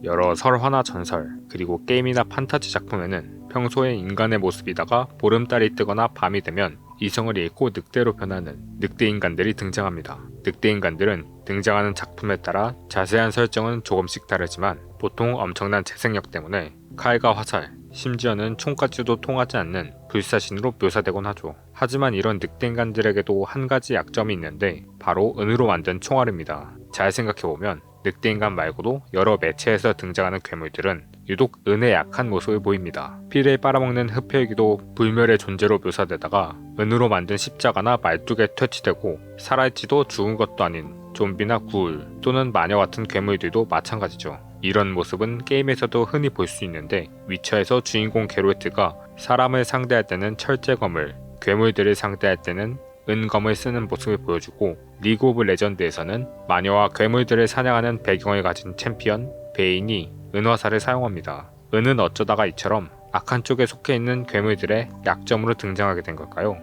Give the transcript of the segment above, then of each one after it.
여러 설화나 전설, 그리고 게임이나 판타지 작품에는 평소에 인간의 모습이다가 보름달이 뜨거나 밤이 되면 이성을 잃고 늑대로 변하는 늑대 인간들이 등장합니다. 늑대 인간들은 등장하는 작품에 따라 자세한 설정은 조금씩 다르지만 보통 엄청난 재생력 때문에 칼과 화살, 심지어는 총까지도 통하지 않는 불사신으로 묘사되곤 하죠. 하지만 이런 늑대 인간들에게도 한 가지 약점이 있는데 바로 은으로 만든 총알입니다. 잘 생각해보면 늑대 인간 말고도 여러 매체에서 등장하는 괴물들은 유독 은에 약한 모습을 보입니다. 피를 빨아먹는 흡혈귀도 불멸의 존재로 묘사되다가 은으로 만든 십자가나 말뚝에 퇴치되고 살아있지도 죽은 것도 아닌 좀비나 굴 또는 마녀 같은 괴물들도 마찬가지죠. 이런 모습은 게임에서도 흔히 볼 수 있는데 위쳐에서 주인공 게롤트가 사람을 상대할 때는 철제검을, 괴물들을 상대할 때는 은검을 쓰는 모습을 보여주고 리그 오브 레전드에서는 마녀와 괴물들을 사냥하는 배경을 가진 챔피언 베인이 은화살을 사용합니다. 은은 어쩌다가 이처럼 악한 쪽에 속해 있는 괴물들의 약점으로 등장하게 된 걸까요?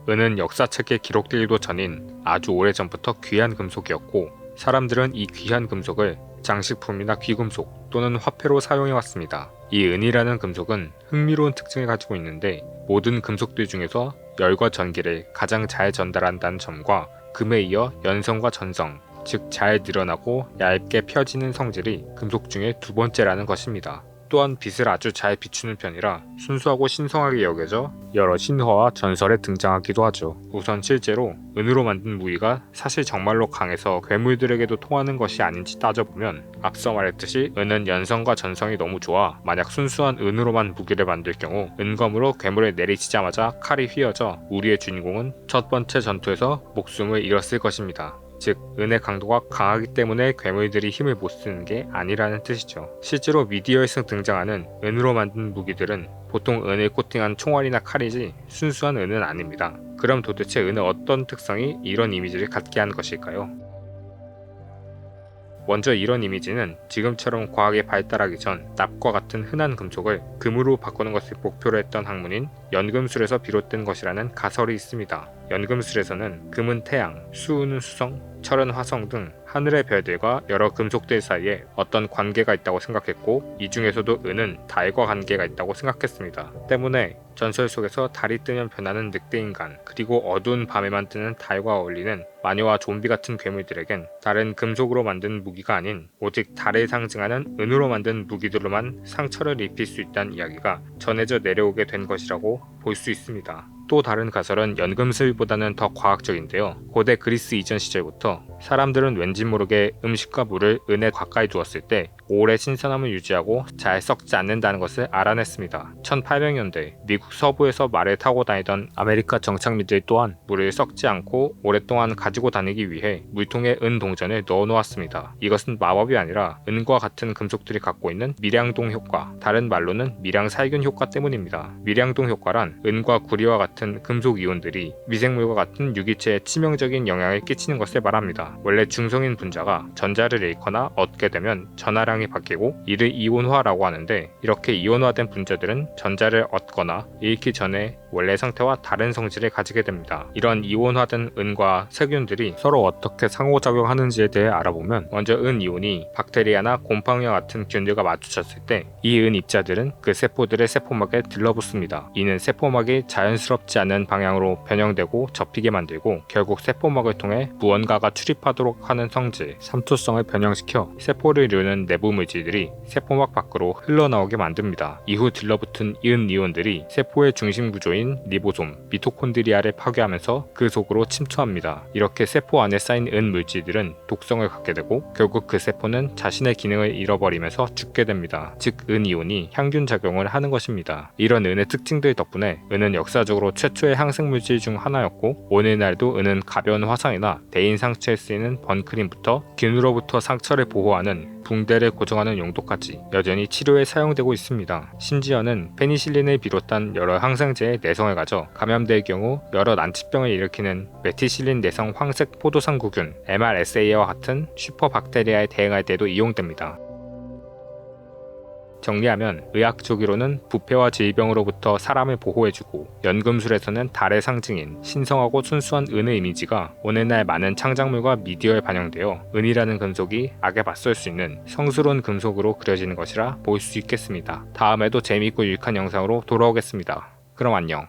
은은 역사책에 기록되기도 전인 아주 오래전부터 귀한 금속이었고 사람들은 이 귀한 금속을 장식품이나 귀금속 또는 화폐로 사용해왔습니다. 이 은이라는 금속은 흥미로운 특징을 가지고 있는데 모든 금속들 중에서 열과 전기를 가장 잘 전달한다는 점과 금에 이어 연성과 전성, 즉 잘 늘어나고 얇게 펴지는 성질이 금속 중에 두 번째라는 것입니다. 또한 빛을 아주 잘 비추는 편이라 순수하고 신성하게 여겨져 여러 신화와 전설에 등장하기도 하죠. 우선 실제로 은으로 만든 무기가 사실 정말로 강해서 괴물들에게도 통하는 것이 아닌지 따져보면 앞서 말했듯이 은은 연성과 전성이 너무 좋아 만약 순수한 은으로만 무기를 만들 경우 은검으로 괴물을 내리치자마자 칼이 휘어져 우리의 주인공은 첫 번째 전투에서 목숨을 잃었을 것입니다. 즉 은의 강도가 강하기 때문에 괴물들이 힘을 못 쓰는 게 아니라는 뜻이죠. 실제로 미디어에서 등장하는 은으로 만든 무기들은 보통 은을 코팅한 총알이나 칼이지 순수한 은은 아닙니다. 그럼 도대체 은의 어떤 특성이 이런 이미지를 갖게 한 것일까요? 먼저 이런 이미지는 지금처럼 과학이 발달하기 전 납과 같은 흔한 금속을 금으로 바꾸는 것을 목표로 했던 학문인 연금술에서 비롯된 것이라는 가설이 있습니다. 연금술에서는 금은 태양, 수은 수성, 철은 화성 등 하늘의 별들과 여러 금속들 사이에 어떤 관계가 있다고 생각했고 이 중에서도 은은 달과 관계가 있다고 생각했습니다. 때문에 전설 속에서 달이 뜨면 변하는 늑대인간 그리고 어두운 밤에만 뜨는 달과 어울리는 마녀와 좀비 같은 괴물들에겐 다른 금속으로 만든 무기가 아닌 오직 달을 상징하는 은으로 만든 무기들로만 상처를 입힐 수 있다는 이야기가 전해져 내려오게 된 것이라고 볼 수 있습니다. 또 다른 가설은 연금술보다는 더 과학적인데요. 고대 그리스 이전 시절부터 사람들은 왠지 모르게 음식과 물을 은에 가까이 두었을 때 오래 신선함을 유지하고 잘 썩지 않는다는 것을 알아냈습니다. 1800년대 미국 서부에서 말을 타고 다니던 아메리카 정착민들 또한 물을 썩지 않고 오랫동안 가지고 다니기 위해 물통에 은 동전을 넣어 놓았습니다. 이것은 마법이 아니라 은과 같은 금속들이 갖고 있는 밀양동 효과, 다른 말로는 밀양살균 효과 때문입니다. 밀양동 효과란 은과 구리와 같은 금속 이온들이 미생물과 같은 유기체에 치명적인 영향을 끼치는 것을 말합니다. 원래 중성인 분자가 전자를 잃거나 얻게 되면 전하량이 바뀌고 이를 이온화라고 하는데 이렇게 이온화된 분자들은 전자를 얻거나 잃기 전에 원래 상태와 다른 성질을 가지게 됩니다. 이런 이온화된 은과 세균들이 서로 어떻게 상호작용하는지에 대해 알아보면 먼저 은 이온이 박테리아나 곰팡이와 같은 균들과 마주쳤을 때 이 은 입자들은 그 세포들의 세포막에 들러붙습니다. 이는 세포막이 자연스럽지 않은 방향으로 변형되고 접히게 만들고 결국 세포막을 통해 무언가가 출입하도록 하는 성질, 삼투성을 변형시켜 세포를 이루는 내부 물질들이 세포막 밖으로 흘러나오게 만듭니다. 이후 들러붙은 은 이온들이 세포의 중심 구조인 리보솜, 미토콘드리아를 파괴하면서 그 속으로 침투합니다. 이렇게 세포 안에 쌓인 은 물질들은 독성을 갖게 되고 결국 그 세포는 자신의 기능을 잃어버리면서 죽게 됩니다. 즉 은 이온이 향균 작용을 하는 것입니다. 이런 은의 특징들 덕분에 은은 역사적으로 최초의 항생물질 중 하나였고 오늘날도 은은 가벼운 화상이나 대인 상처에 쓰이는 번크림부터 균으로부터 상처를 보호하는 붕대를 고정하는 용도까지 여전히 치료에 사용되고 있습니다. 심지어는 페니실린을 비롯한 여러 항생제의 내성을 가져 감염될 경우 여러 난치병을 일으키는 메티실린 내성 황색 포도상구균 MRSA와 같은 슈퍼박테리아에 대응할 때도 이용됩니다. 정리하면 의학적으로는 부패와 질병으로부터 사람을 보호해주고, 연금술에서는 달의 상징인 신성하고 순수한 은의 이미지가 오늘날 많은 창작물과 미디어에 반영되어 은이라는 금속이 악에 맞설 수 있는 성스러운 금속으로 그려지는 것이라 볼 수 있겠습니다. 다음에도 재미있고 유익한 영상으로 돌아오겠습니다. 그럼 안녕.